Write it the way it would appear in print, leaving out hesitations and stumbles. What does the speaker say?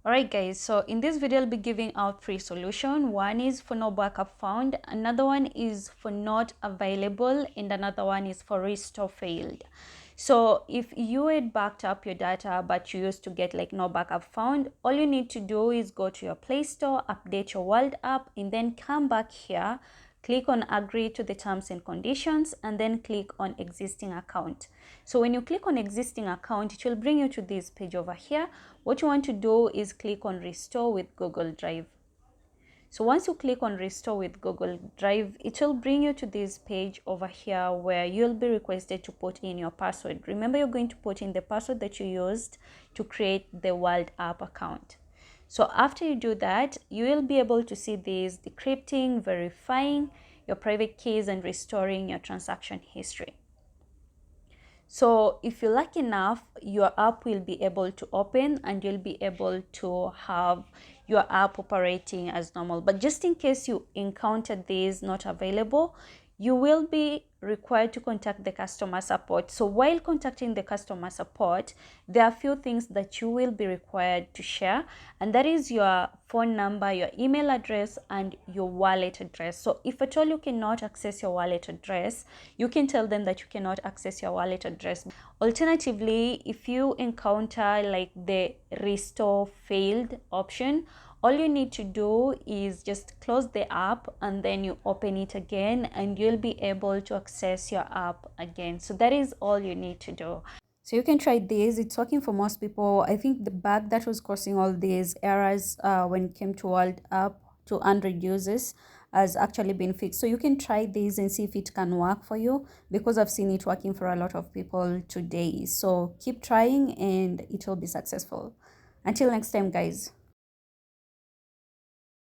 Alright guys, so in this video I'll be giving out three solutions. One is for no backup found, another one is for not available, and another one is for restore failed. So if you had backed up your data but you used to get like no backup found, all you need to do is go to your Play Store, update your WorldApp, and then come back here, click on agree to the terms and conditions, and then click on existing account. So when you click on existing account, it will bring you to this page over here. What you want to do is click on restore with Google Drive. So once you click on restore with Google Drive, it will bring you to this page over here where you'll be requested to put in your password. Remember, you're going to put in the password that you used to create the WorldApp account. So after you do that, you will be able to see this decrypting, verifying your private keys, and restoring your transaction history. So if you're lucky enough, your app will be able to open and you'll be able to have your app operating as normal. But just in case you encounter this not available, you will be required to contact the customer support. So while contacting the customer support, there are a few things that you will be required to share, and that is your phone number, your email address, and your wallet address. So if at all you cannot access your wallet address, you can tell them that you cannot access your wallet address. Alternatively, if you encounter like the restore failed option, all you need to do is just close the app and then you open it again and you'll be able to access your app again. So that is all you need to do. So you can try this. It's working for most people. I think the bug that was causing all these errors when it came to WorldApp to Android users has actually been fixed. So you can try this and see if it can work for you, because I've seen it working for a lot of people today. So keep trying and it will be successful. Until next time, guys.